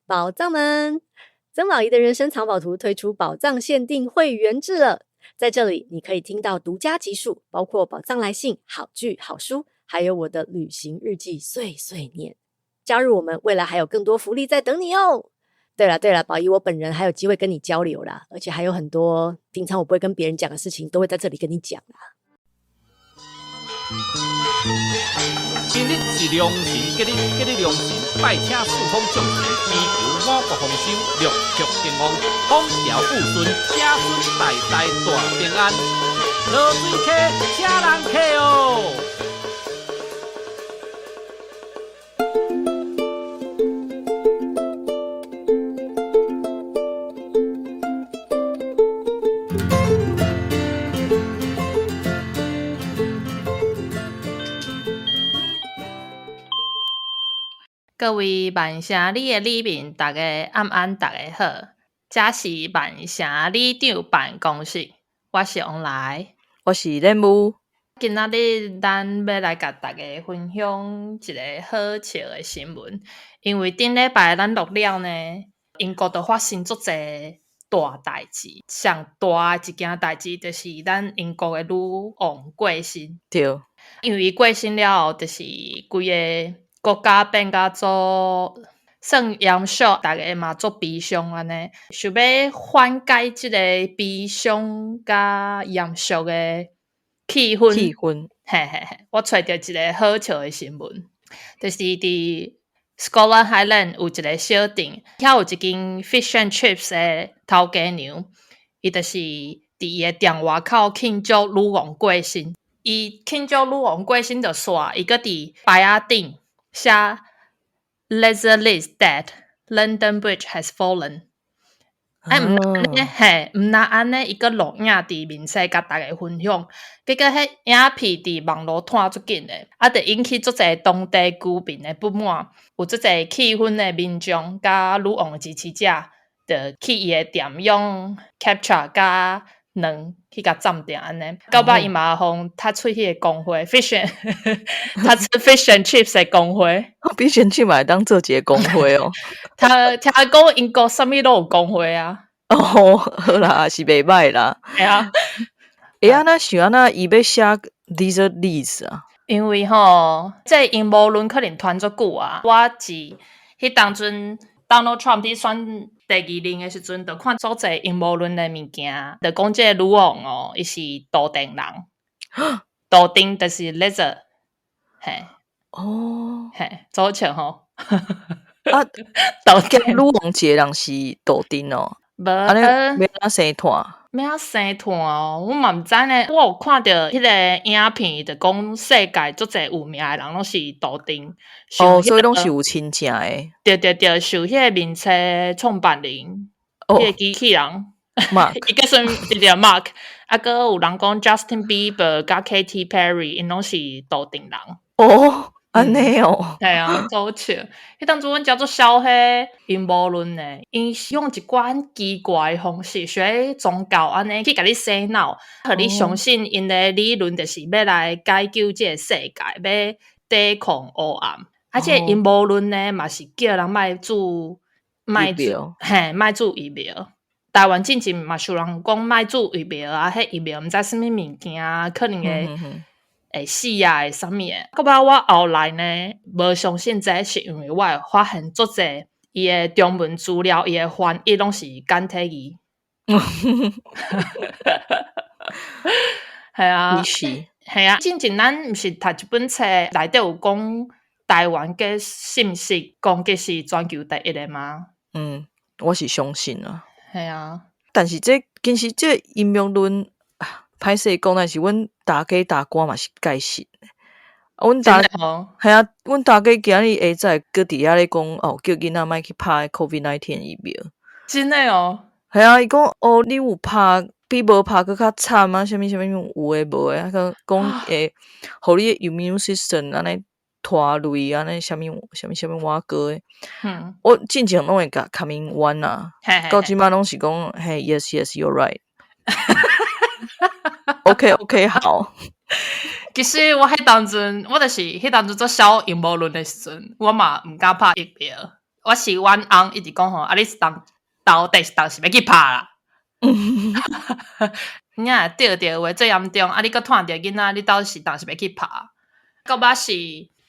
宝藏们，曾宝仪的人生藏宝图推出宝藏限定会员制了，在这里你可以听到独家集数，包括宝藏来信、好剧、好书，还有我的旅行日记碎碎念。加入我们，未来还有更多福利在等你哦。对了，宝仪我本人还有机会跟你交流啦，而且还有很多平常我不会跟别人讲的事情，都会在这里跟你讲啦。今日是良辰吉日良辰，拜请四方众神，祈求五国丰收，六畜兴旺，风调雨顺，子孙代代大平安。落水客，请人客哦。各位万城里的里民，大家晚安，大家好。这是万城里长办公室，我是王来，我是任务。今仔日咱要来甲大家分享一个好笑的新闻，因为顶礼拜咱录了呢，英国就发生足侪大代志，上大的一件代志就是咱英国的女王过身。对，因为过身了后，就是规个国家变甲做算严肃，大家嘛做悲伤安尼，想要缓解即个悲伤甲严肃的气氛。嘿，我找到一个好笑的新闻，就是伫 Scotland Highland 有一个小店，遐有一间 Fish and Chips 的头家娘，伊就是伫伊的店外口庆祝女王过身。伊庆祝女王过身就煞，伊搁伫牌仔顶写 Leslie is dead, London Bridge has fallen。毋那安尼，伊个录影伫面册甲大家分享，结果迄影片伫网络传足紧诶，就引起足侪当地居民诶不满，有足侪气愤诶民众甲女王诶支持者，就去伊诶店用 capture 甲卵去甲暂定安尼，到尾伊嘛互踢出迄个工会 fish and chips 诶工会，fish and chips 嘛当做一个工会哦。听讲英国啥物都有工会啊。哦，好啦，是袂歹啦。系啊，安那想安那伊要写 these leads 啊？因为吼，这阴谋论可能传足久啊。我是迄当阵 Donald Trump 伫选第二任的时阵，就看足侪阴谋论的物件，就讲这个女王哦，伊是杜定人，杜定就是 lizard， 嘿，哦，嘿，足笑吼。啊，杜定女王一个人是杜定哦。无，安尼要哪生团？要生团哦，我嘛毋知呢。我有看到迄个影片，就讲世界足侪有名的人拢是杜定。哦，所以拢是有亲情的。对，受迄个名册创办人，迄个机器人 Mark， 伊个算对 Mark， 啊，搁有人讲 Justin Bieber 甲 Katy Perry， 因拢是杜定人。哦。安尼哦，系啊，足笑。迄当初阮叫做小迄阴谋论呢，因用一款奇怪的方式，学宗教安尼去甲你洗脑，互你相信因的理论就是要来解救这个世界，要抵抗黑暗。而且阴谋论呢，嘛是叫人卖煮疫苗。台湾之前嘛是有人讲卖煮疫苗啊，迄疫苗毋知啥物物件，可能会死啊，会啥物诶？到尾我后来呢，无相信这是因为我会发现足侪伊诶中文资料，伊诶翻译拢是简体字。系啊，系啊。之前咱毋是读一本册，内底有讲台湾嘅信息攻击是全球第一诶吗？我是相信啊。系啊，但是其实这阴谋论。歹势讲，但是阮大家嘛是解信。阮大系啊，阮大家今日下早搁伫遐咧讲哦，叫囡仔莫去拍 COVID-19 疫苗。真诶哦。系啊，伊讲哦，你有拍比无拍搁较惨啊？啥物有诶无诶？啊，讲互你 immune system 安尼拖累安尼啥物瓦哥诶。我进前拢会甲 coming one 啊，到即摆拢是讲嘿 yes you're right。OK 好。其实我迄当阵，我就是迄当阵做小阴谋论的时阵，我嘛毋敢拍疫苗。我是阮翁一直讲吼，你是到底是当时要去拍啦？你若钓着话最严重，你搁拖着囡仔，你到底是当时要去拍？到尾是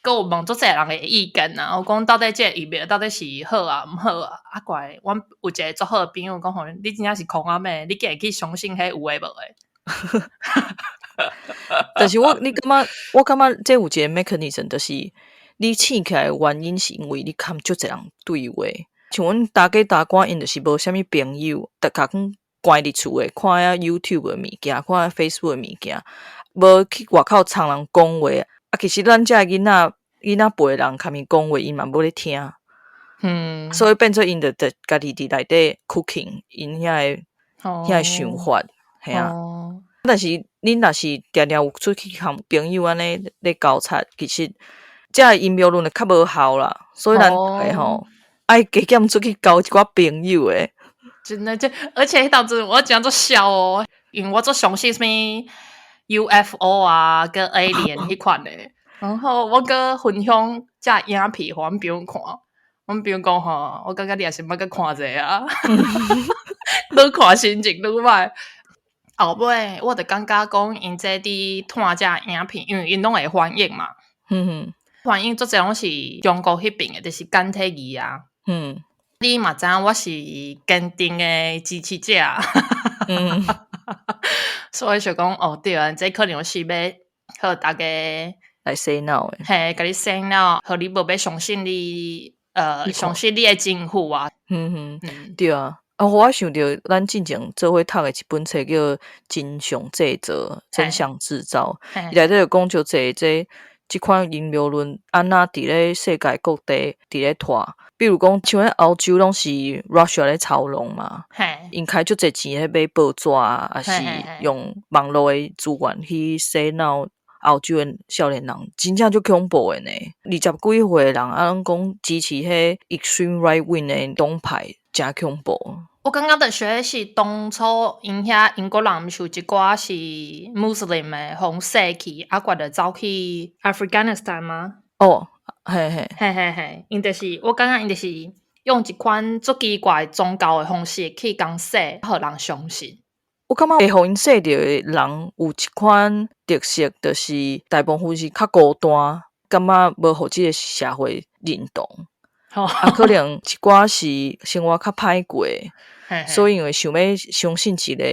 搁有问足侪人诶意见啊，我讲到底这疫苗到底是好啊毋好啊？怪，阮有一个足好诶朋友讲吼，你真正是空啊妹，你竟然去相信迄有诶无诶？但是我感觉这有一个 mechanism， 就是你醒起来的原因是因为你看足侪人对话，像阮大家大官因就是无啥物朋友，逐家关伫厝诶，看下 YouTube 诶物件，看下 Facebook 诶物件，无去外口参人讲话。其实咱遮囡仔辈人较物讲话，因嘛无咧听，所以变做因就家己伫内底 cooking 因遐个想法，系啊。但是恁若是常常有出去和朋友安尼咧交叉，其实这阴谋论就较无效啦。所以咱吼爱加减出去交一寡朋友诶。真的，而且迄当阵我讲做笑哦，因为我做相信什么 UFO 啊，跟 alien 迄款诶，然后我搁分享这影片互阮朋友看，阮朋友讲吼，我感觉你也是要搁看者啊，愈看心情愈歹。后尾我就感觉讲，因这伫看这影片，因为因拢会翻译嘛，翻译做侪拢是中国迄边诶，就是简体字啊。你嘛知影我是坚定诶支持者，所以就讲哦对啊，这可能是要互大家来 say no 诶，嘿，甲你 say no，互你无要相信你相信你诶政府啊。对啊。我想到咱之前做伙读诶一本册叫《真相制造：真相制造》，伊内底就讲就即款阴谋论安那伫咧世界各地伫咧拖，比如讲像咧欧洲拢是 Russia 咧操弄嘛，因开足侪钱咧买报纸啊，还是用网络诶资源去洗脑欧洲诶少年人，真正足恐怖诶呢！20几岁诶人拢讲支持迄 extreme right wing 诶党派，真恐怖。我感觉的说是当初因遐英国人毋是有一寡是 Muslim 诶，互洗去，我就走去 Afghanistan 吗？嘿，因就是我感觉因就是用一款足奇怪宗教诶方式去讲洗，互人相信。我感觉会互因洗着诶人有一款特色，就是大部分是较孤单，感觉无互即个社会认同。可能一寡是生活较歹过，所以因为想要相信一个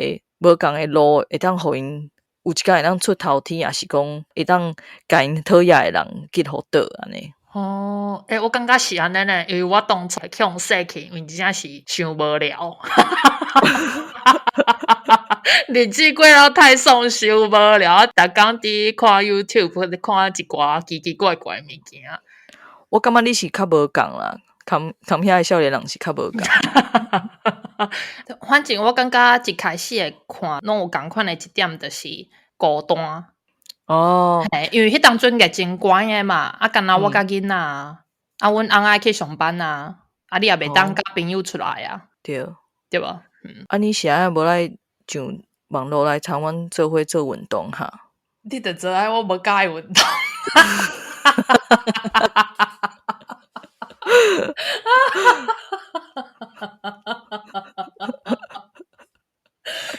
无共诶路，会当互因有一天会当出头天，也是讲会当甲因讨厌诶人结互倒安尼。我感觉是安尼呢，因为我当初去用洗去，因为真正是伤无聊。日子过了太爽，伤无聊，逐工伫看 YouTube 或者看一寡奇奇怪怪诶物件。我感觉你是较无共啦，看遐诶少年人是较无共。反正我感觉一开始会看，拢有共款诶一点，就是孤单。因为迄当阵个真悬诶嘛，干那我甲囡仔，阮翁爱去上班啊，你也袂当甲朋友出来啊，对无？你是安无来上网络来参阮做伙做运动哈？你就知影我无介意运动。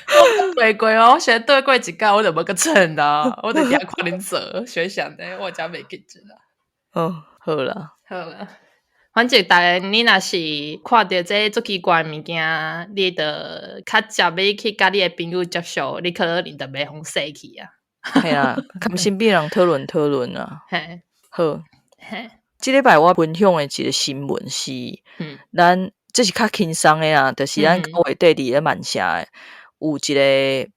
我对过哦，我先对过一届，我就无个称啦，我就遐看恁做，想想的，我真袂记住啦。好啦，反正大家你若是看到这足奇怪物件，你就较接要去甲你的朋友接触，你可能就袂互洗去啊。系啊，甲身边人讨论啊。好，即礼拜我分享的一个新闻是，咱这是较轻松的啦，就是咱9月底伫咧万社有一个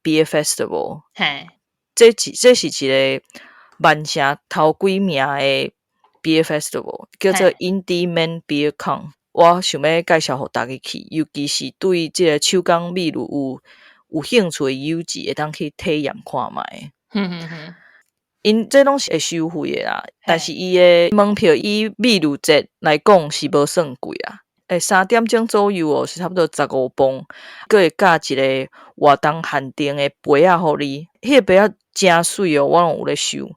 Beer Festival， 这是一个万社头几名的 Beer Festival， 叫做 Indie Man Beer Con。我想要介绍互大家去，尤其是对这个手工美乳有兴趣的友志，会当去体验看卖。因这拢是会收费的啦，但是伊的门票以美乳节来讲是无算贵啦。3点钟左右哦，是差不多15磅，佮会加一个活动限定的杯仔互你，迄个杯仔真水哦，我拢有咧收。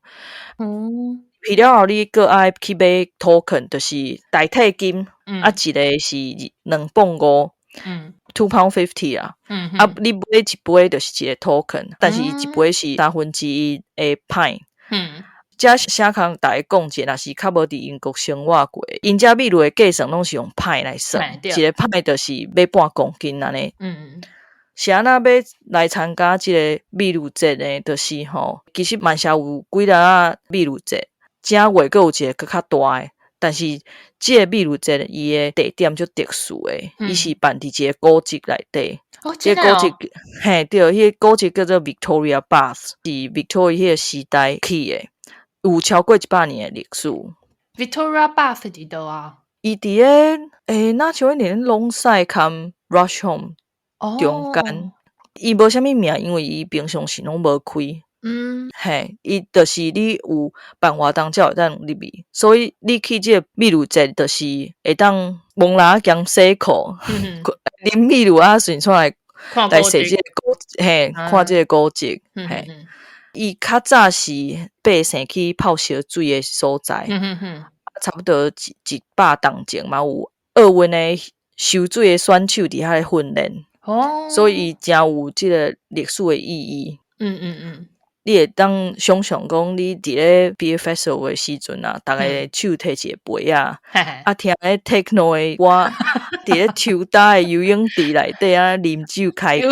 去了后，你搁爱去买 token，就是代替金，啊，一个是2磅5，嗯2.50 啊，嗯啊，你买一杯就是一个 token，但是伊一杯是1/3的派。遮啥空大家讲者，若是较无伫英国生活过，因遮秘鲁的计算拢是用派来算，一个派就是买半公斤安尼。是安那要来参加即个秘鲁节呢？就是其实曼社有几粒秘鲁节，正月阁有一个搁较大的，但是即个秘鲁节伊的地点就特殊的，伊是办伫一个古迹内底。这个古迹，嘿，对，迄个古迹叫做 Victoria Bath， 是 Victoria 迄个时代起的。有超过100年的历史。Victoria Bath 伫倒啊？伊伫个那像连Longsight 跟 Rusholme 中间，伊无啥物名，因为伊平常时拢无开。嘿，伊就是你有办活动才会当入去，所以你去这个秘鲁节，就是会当蒙拉兼洗裤，啉秘鲁啊，顺便来洗这个古，嘿，看这个古迹，嘿。伊较早是百姓去泡烧水的所在，差不多100年前嘛有奥运的收水的选手伫遐咧训练，所以伊真有即个历史的意义。你会当想象讲，你伫咧 Beer Festival 的时阵啊，逐个手摕一个杯啊，听咧 techno 的歌，伫咧抽打的游泳池内底啊，啉酒开讲。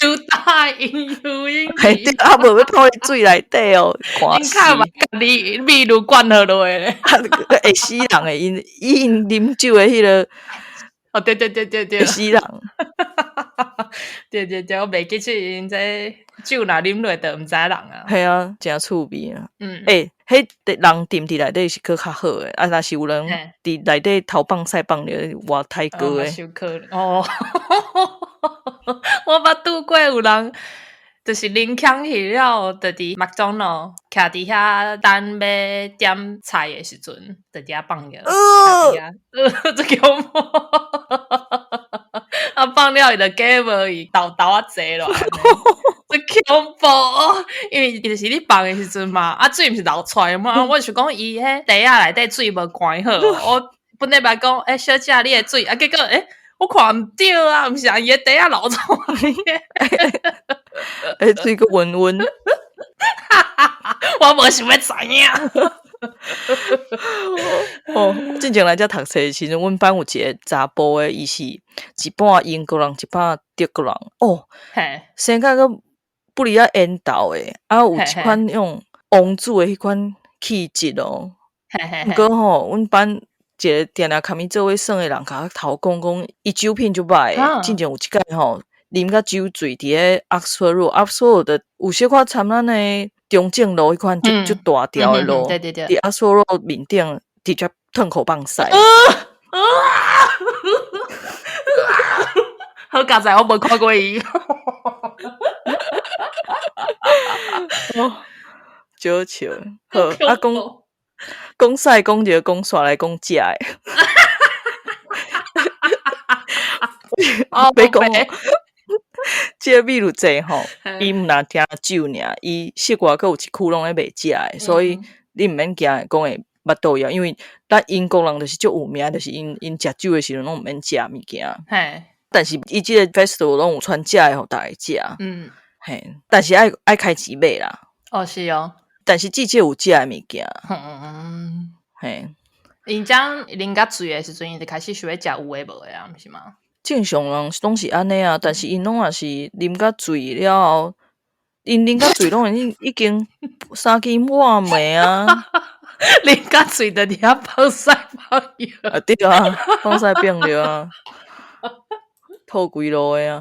抽打游泳池，啊无要泡喺水内底哦，看死！甲你秘鲁灌落落咧，会死人诶！因啉酒的迄个，对，会死人。对，我袂记起因这酒若啉落就毋知人啊。系啊，真趣味啊。迄人沉伫内底是搁较好诶，啊，若是有人伫内底头放屎放着活太高诶，哦，我捌拄过有人，就是啉呛去了，就伫麦当劳徛伫遐等要点菜诶时阵，就伫遐放着，这恐怖。啊，放了伊就假无伊豆啊坐落，这恐怖！因为就是你放的时阵嘛，啊水毋是流出来嘛，我想讲伊迄袋仔内底水无关好，我本来嘛讲，小姐你的水，啊结果我看毋对啊，毋是伊的袋仔流出来，水个温温，我无想要知影。进前来遮读册的时阵，阮班有一个查甫的，伊是一半英国人，一半德国人。生甲个不离啊缘投诶，啊有一款用王子的迄款气质哦。毋过阮班一个定定卡咪做伙耍诶人，甲头讲，伊酒品就歹诶。进前有一届啉甲酒醉伫咧 Oxford 的有小可参咱诶。中正路迄款就大条的路，伫阿索路面顶直接吞口放屎。好佳哉，我无看过伊。少笑，好啊，讲屎讲着讲煞来讲食诶。别讲。即个秘鲁节伊毋若听酒尔，伊室外阁有一区拢咧卖食诶，所以你毋免惊讲会捌倒药，因为咱英国人就是足有名，就是因食酒诶时阵拢毋免食物件。但是伊即个 festival 拢有传食诶，互大家食。但是爱开钱买啦。是哦。但是至少有食诶物件。因将啉甲醉诶时阵，伊就开始想要食有诶无诶啊，毋是吗？正常人拢是安尼啊，但是因拢也是啉甲醉了后，因啉甲醉拢已经3更半暝啊，啉甲醉就伫遐放屎放尿啊，对啊，放屎变了啊，吐规路的啊。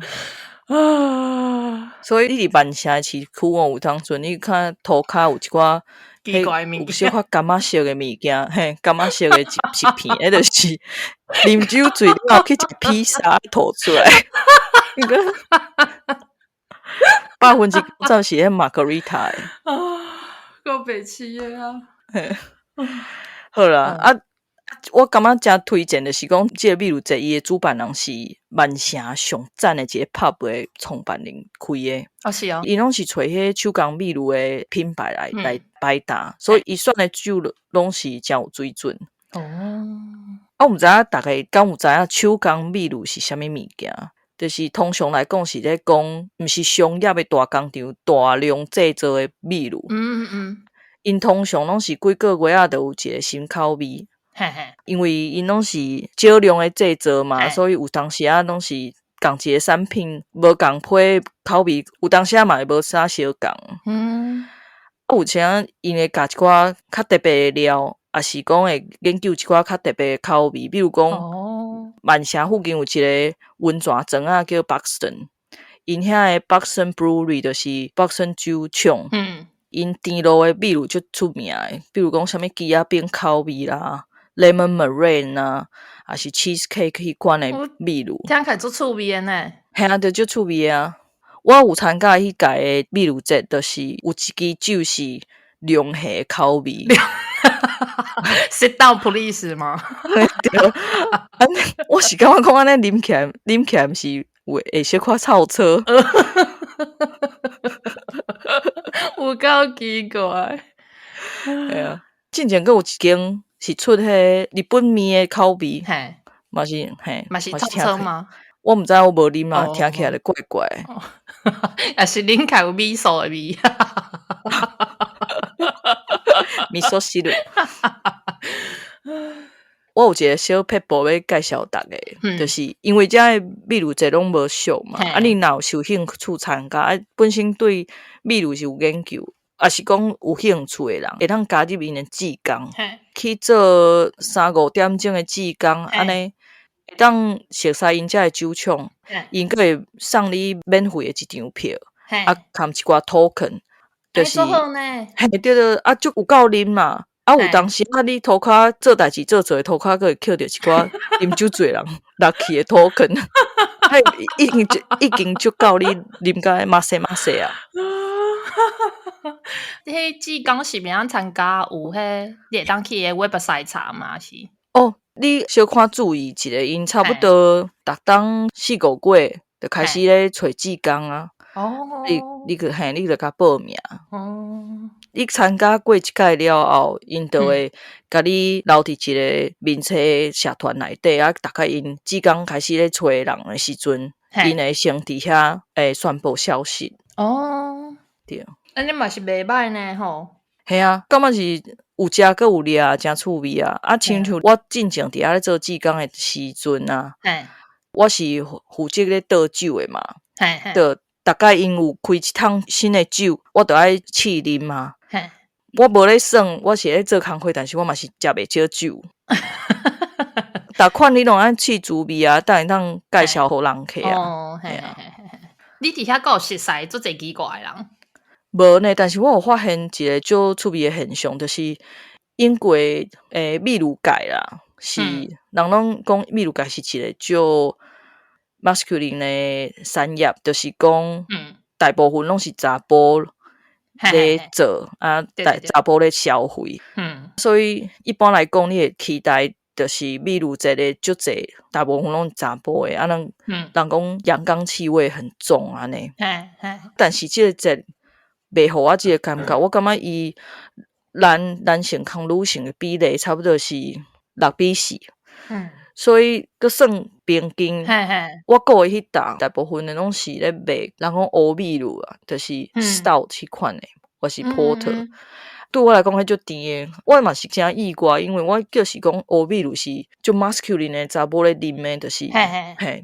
所以你伫万城市区有当阵你看涂骹有一寡奇怪物件，有小可感觉色的物件，感觉色的一片，迄就是啉酒醉了去一个披萨吐出来。100%是迄玛格丽塔的。够白痴的啊！好啦，我感觉真推荐的是讲，这个秘鲁节伊的主办人是万城上赞的一个 pub 的创办人开的。哦是哦，伊拢是找迄手工秘鲁的品牌来摆搭，所以伊选的酒拢是真有水准。哦，我毋知影大概敢有知影手工秘鲁是啥物物件？就是通常来讲是咧讲，毋是商业的大工厂大量制作的秘鲁。因通常拢是几个月就有一个新口味。嘿嘿，因为因拢是少量的制作嘛，所以有当时啊拢是同一个产品无共批口味，有当时啊嘛会无啥相共。有请因会加一寡较特别的料，也是讲会研究一寡较特别的口味，比如讲，万城附近有一个温泉庄啊叫 Buxton， 因遐的 Buxton Brewery 就是 Buxton 酒厂。因甜露的秘鲁就出名的，比如讲啥物鸡仔饼口味啦。Lemon meringue 啊，还是 cheesecake 迄款的秘鲁，听起来足趣味的呢。嘿啊，就足趣味啊！我有参加迄届的秘鲁节，就是有一支酒是龙虾口味。Sit down, please 吗？对，我是感觉讲安尼啉起来毋是会小可臭车。有够奇怪。系啊，之前佫有一间。是出迄日本面的口味，嘛是臭车吗？我毋知我无啉嘛，听起来就怪怪。也是啉起来有味素的味。味噌汁。我有一个小撇步要介绍大家，就是因为遮的秘鲁节拢无俗嘛，你若有受兴趣参加，本身对秘鲁是有研究。也是讲有兴趣的人，会通加入因的志工，去做3-5点钟的志工，安尼会当熟悉因遮的酒厂，因佫会送你免费的一张票，含一寡 token， 就是对，啊，足有够啉嘛，啊，有当时啊，你涂骹做代志做的涂骹，佫会捡到一寡啉酒醉人落去的 token， 已经足够你啉甲马西啊！迄志工是免参加，有迄你会当去个 website 查嘛是？你小可注意一下，因差不多逐当4-5月就开始咧找志工啊。你就甲报名。你参加过一届了后，因就会甲你留伫一个面册社团内底啊。大概因志工开始咧找人的时阵，因会先伫遐宣布消息。对。安尼嘛是袂歹呢吼。系啊，感觉是有食佮有掠，真趣味啊！亲像我进前伫遐咧做志工的时阵啊，我是负责咧倒酒的嘛，就大概因有开一桶新的酒，我就爱试啉嘛。我无咧算，我是咧做工课，但是我嘛是食袂少酒。逐款你拢爱试滋味啊，等会当介绍互人客啊。你伫遐有熟悉做侪奇怪的人？无呢，但是我有发现一个足趣味的现象，就是英国秘鲁界啦，是人拢讲秘鲁界是一个足 masculine 的产业，就是讲大部分拢是查甫咧做啊，查甫咧消费。所以一般来讲，你会期待就是秘鲁节的足侪，大部分拢是查甫的，人讲阳刚气味很重安尼。但是这个节袂互我即个感觉，我感觉伊男性抗女性的比例差不多是6:4，所以佫算平均。我过的迄搭大部分的拢是咧卖，人讲欧秘鲁啊，就是 stout 迄款的，或是 porter。对我来讲，迄足甜的，我嘛是真意外，因为我就是讲欧秘鲁是足 masculine 的查某咧啉的，就是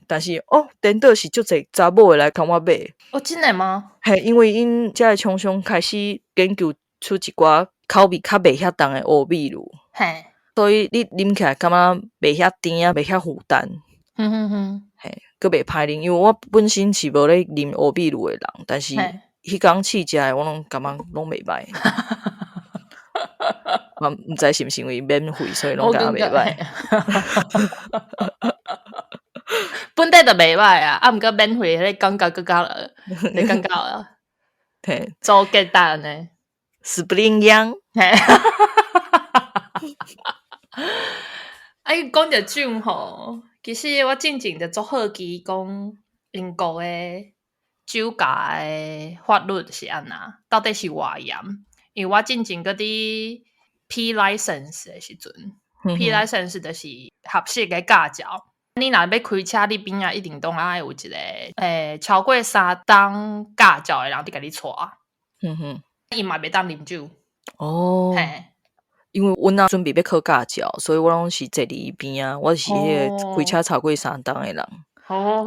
但是颠倒是足侪查某的来跟我买。真的吗？因为因遮的厂商开始研究出一寡口味较袂遐重的欧秘鲁，所以你啉起来感觉袂遐甜啊，袂遐负担。佫袂歹啉，因为我本身是无咧啉欧秘鲁的人，但是迄工试食的我拢感觉拢袂歹。我毋知是毋是因为免费，所以拢感觉袂歹。本地就袂歹啊，毋过免费迄感觉更加了，你感觉啊？做简单呢 ，Spring Young。讲到酒吼，其实我进前就足好奇讲英国的酒驾的法律是安那，到底是偌严？因为我进前嗰啲 P license 的时阵，P license 就是合适的驾照。你若要开车，你边啊一定都爱有一个超过3档驾照的人伫甲你带。伊嘛袂当啉酒。嘿。因为阮准备要考驾照，所以我拢是坐伫伊边啊。我是迄个开车超过3档的人。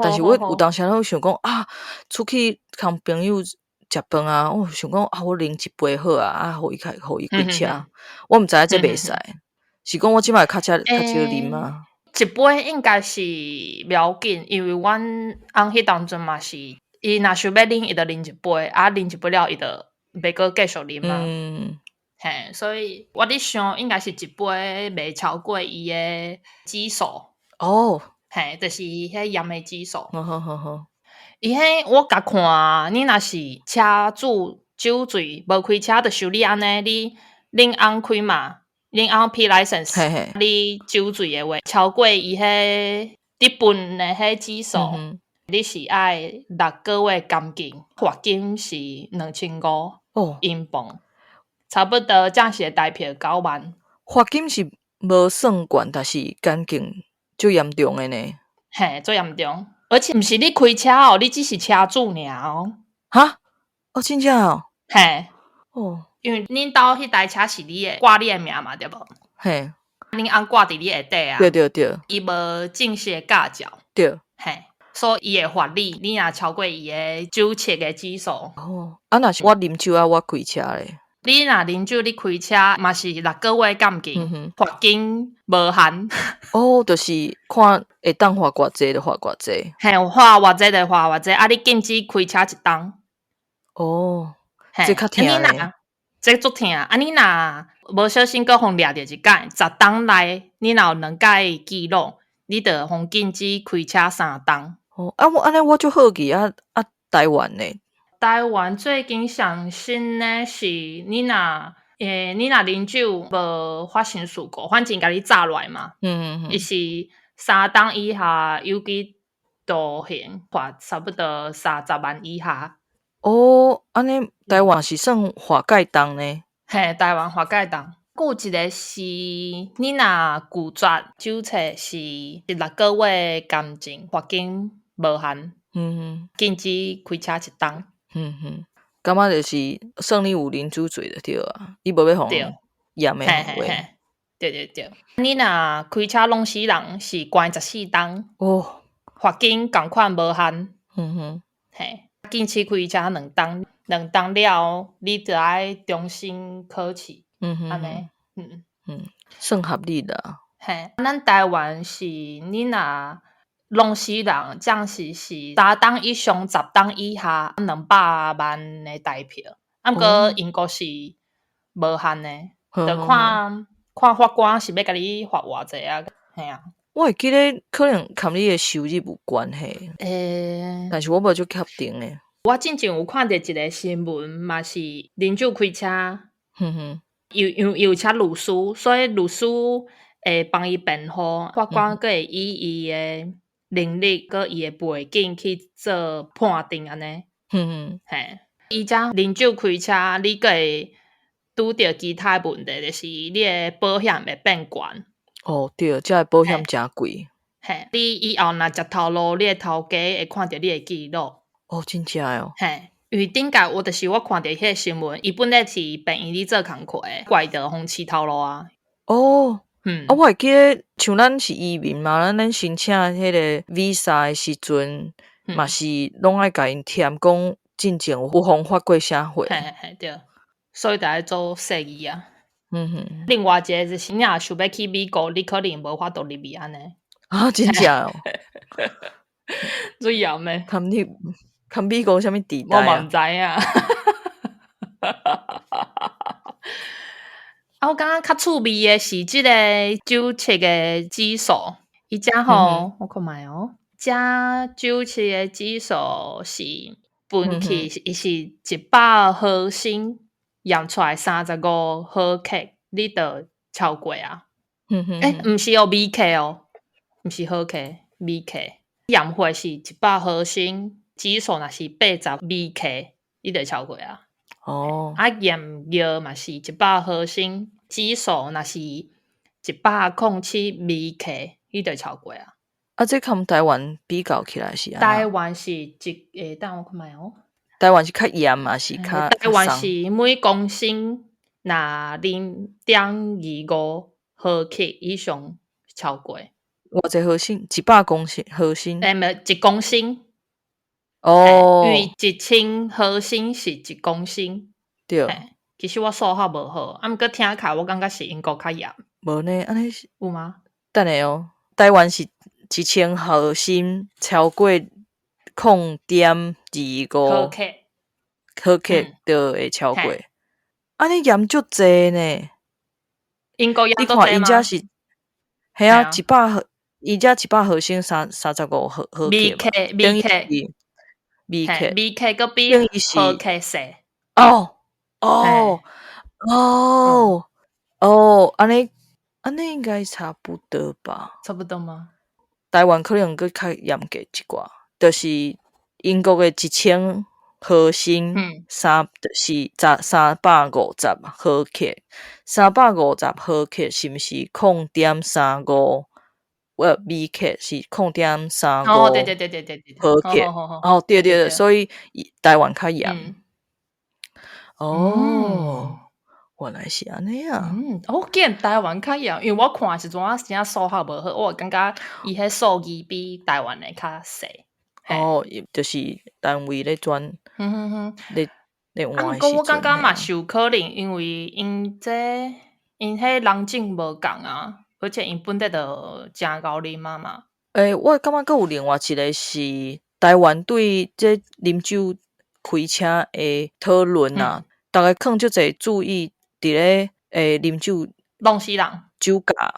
但是我有当时我想讲啊，出去跟朋友食饭啊，我想讲啊，我啉一杯好啊，互伊开车。我毋知影这袂使，是讲我即摆较少啉啊。一杯应该是袂要紧，因为阮翁迄当阵嘛是，伊若想要啉，伊就啉一杯，啊啉一杯了，伊就袂阁继续啉嘛。嘿，所以我伫想，应该是一杯袂超过伊的指数。嘿，就是迄盐的指数。伊迄我甲看，你若是车主酒醉无开车，就像你安尼，恁翁开嘛，恁翁 P license， 你酒醉的话，超过伊迄日本的迄指数，你是爱6个月监禁，罚金是2500英镑。差不多正是台币9万。罚金是无算悬，但是监禁最严重的呢。嘿，最严重，而且毋是你开车哦，你只是车主尔哦。哈？真正哦。嘿。因为恁兜迄台车是你的，挂你的名嘛，对无？嘿。恁翁挂伫你下底啊。对。伊无正式的驾照。对。嘿。所以伊会罚你若超过伊的酒测的指数。若是我啉酒啊，我开车咧。你若啉酒，你开车嘛是6个月监禁，罚金无限。就是看会当罚偌济就罚偌济。嘿，罚偌济就罚偌济，啊！你禁止开车1档。这较疼咧。这足疼啊！你若无小心，搁互掠着一届，10档内，你若有2届记录，你就互禁止开车3档。我安尼我就好奇啊！台湾呢？台湾最近上新的是你若啉酒无发生事故，反正甲你炸落来嘛。伊是3档以下有期徒刑，罚差不多30万以下。安尼台湾是算罚介重呢？嘿，台湾罚介重。有一个是你若拒绝酒测是6个月监禁，罚金无限。禁止开车1档。感觉就是算你有啉酒醉就对啊，你无要互验的话。对。你若开车弄死人是关14档。罚金同款无限。嘿，禁止开车2档，2档了，你就爱重新考试。安尼。算合理啦。嘿，咱台湾是你若弄死人，这是3档以上10档以下200万的台币。毋过英国是无限的，就看法官是要甲你罚偌济啊。嘿啊。我会记得可能跟你的收入有关系。但是我无就确定诶。我之前有看到一个新闻，嘛是啉酒开车。有请律师，所以律师会帮伊辩护，法官佫会以伊的能力佮伊的背景去做判定安尼。嘿，伊遮啉酒开车，你佫会拄着其他问题，就是你的保险会变悬。对，这保险真贵。嘿，你以后若食头路，你的头家会看到你的记录。真正哦。嘿。因为顶届我看到迄个新闻，伊本来是便宜你做工课的，怪得互饲头路啊。我会记得像咱是移民嘛，咱申请迄个 visa 的时阵，嘛是拢爱甲因填讲进前有互发过啥货。嘿，对，所以就爱做生意啊。另外一个就是你若想要去美国，你可能无法度入去安尼。真正哦。最严的。看美国什么地带我嘛毋知影。我感觉较趣味的是即个酒测的指数，伊遮吼，我看卖哦，遮酒测的指数是分去，伊是100毫升验出来35毫克，你就超过啊。毋是哦，VK 哦，毋是好 K，VK 盐货是100毫升，指数若是80 VK， 你就超过啊。哦，啊，盐药嘛是100毫升，指数若是107 VK， 你就超过啊。啊，这跟台湾比较起来是安台怎？湾是等我看觅哦。台湾是较盐嘛，是较台湾松是每公升若0.25毫克以上超过。偌济毫升？100公升毫升？没1公升。哦，因1000毫升是1公升。对，其实我数学无好，啊，毋过听起来我感觉是英国较严。无呢，安尼有吗？等下哦，台湾是1000毫升超过0.25好克。毫克就会超过。安尼盐足济呢。英国盐你看足济吗？因遮是，系啊，100毫，因遮100毫升35毫克嘛，等于是 VK 个比等于是好克细。哦哦哦哦，安尼应该差不多吧？差不多吗？台湾可能佫较严格一寡，就是英国的1000毫升，就是350毫克，350毫克是毋是0.35？VK 是0.35哦，对，毫克，哦，对，所以台湾较严。哦，原来是安尼啊！既然台湾较严，因为我看的时阵我真数学无好，我感觉伊迄数字比台湾的较细。哦，就是单位咧转，咧换的时阵。我感觉嘛是有可能，因为因迄人种无共啊，而且因本地就真高啉嘛。我感觉佫有另外一个是台湾对这啉酒开车的讨论啊，大家可能足侪注意伫咧啉酒弄死人酒驾，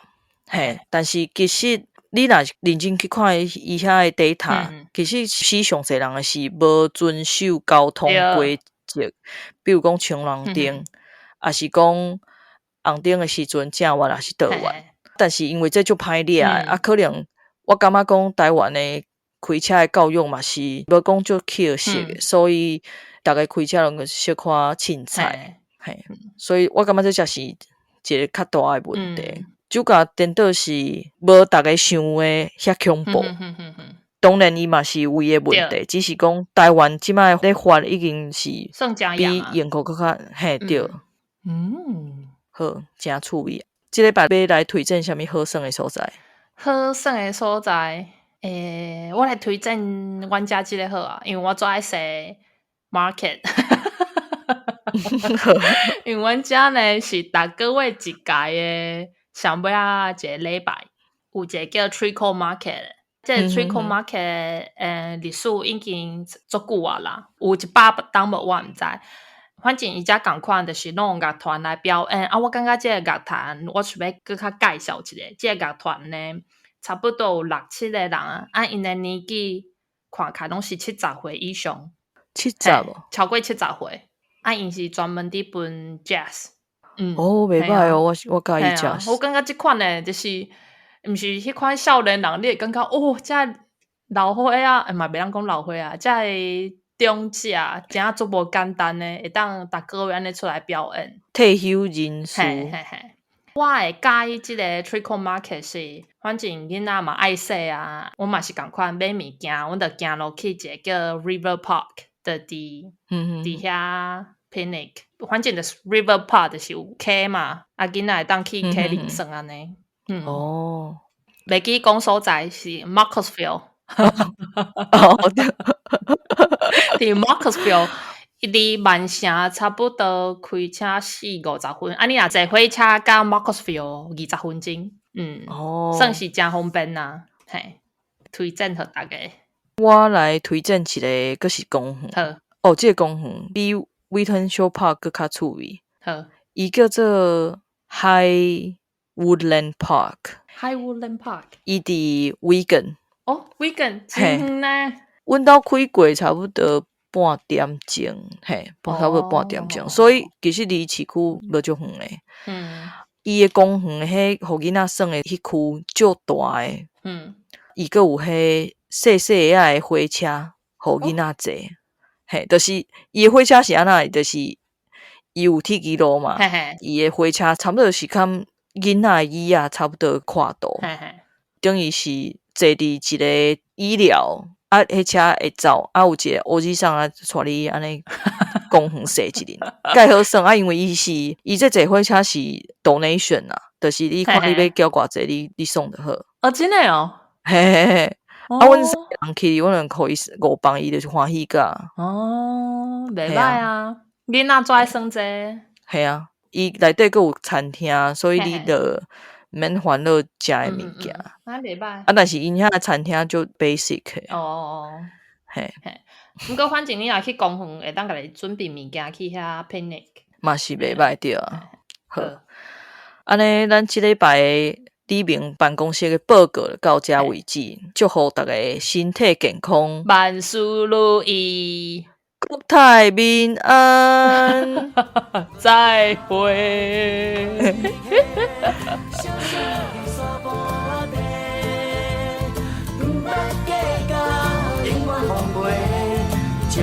但是其实你若认真去看伊遐的 data，其实死上侪人的是无遵守交通规则，比如讲冲红灯，也是讲红灯的时阵正弯还是倒弯，但是因为这就歹掠啊，可能我感觉讲台湾的开车的教育嘛是无讲足刻式的，所以大家开车拢小可凊彩，所以我感觉这才是一个较大的问题。酒驾颠倒是无大家想的遐恐怖，当然伊嘛是有伊的问题，只是讲台湾即摆咧法已经是比英国更较对。好，真趣味。即礼拜要来推荐啥物好耍的所在？好耍的所在，我来推荐阮家即个好啊，因为我最爱踅 market。因为阮家呢是逐个月一届的上尾啊一个礼拜，有一个叫 Trickle Market。这个 Trickle Market 历史已经足久啊啦，有100档无我毋知。反正伊遮共款就是拢有乐团来表演啊，我感觉即个乐团我想要搁较介绍一下。即个乐团呢，差不多有6-7个人啊，因的年纪看起来拢是70岁以上，70哦，超过70岁。因是专门伫分 jazz。哦，袂歹哦，我介意 jazz。我感觉即款呢，就是毋是迄款少年人，你会感觉哦，遮老岁啊，嘛袂当讲老岁啊，遮中者真足无简单呢，会当逐个月安尼出来表演。退休人士。我会介意即个 Trickle Market 是，反正囡仔嘛爱说啊，我嘛是共款买物件，阮就行落去一个叫 River Park 的伫遐 picnic， 反正就是 River Park 就是有溪嘛，囡仔会当去溪啉耍安尼。哦，袂记讲所在是 Marcusville。伫 Marcusville。离曼城差不多开车40-50分，你若坐火车到 Marcusville 20分钟，算是真方便啦。推荐互大家。我来推荐一个，佫是公园。好，这个公园比 Wheaton Show Park 佫较趣味。好，伊叫做 High Woodland Park。High Woodland Park。伊伫 Wigan。哦 ，Wigan 真远呢。阮兜开过差不多半点钟，差不多半点钟，所以其实离市区无足远诶。伊的公园迄，互囡仔耍的迄区足大诶，伊阁有迄细细仔的火车，互囡仔坐。嘿，就是伊的火车是安那，就是伊有铁轨路嘛，伊的火车差不多是跟囡仔的椅啊差不多跨度，等于是坐伫一个医疗啊，迄车会走啊，有一个乌机上啊，带你安尼公园踅一阵，介好耍啊，因为伊这坐火车是 donation 啊，就是你看你要交偌济，你送就好。哦，真的哦，嘿嘿嘿。啊，阮3个人去，阮可以5磅，伊就是欢喜甲。哦，袂歹啊，囡仔做爱耍这。系啊，伊内底佫有餐厅，所以你就免烦恼食诶物件。啊，袂歹。啊，但是因遐餐厅就 basic 诶。哦，嘿。毋过反正你若去公园，会当家己准备物件去遐 picnic。嘛是袂歹对啊。好，安尼咱即礼拜李明办公室的报告到遮为止，祝福大家身体健康，万事如意，国泰民安。再会。就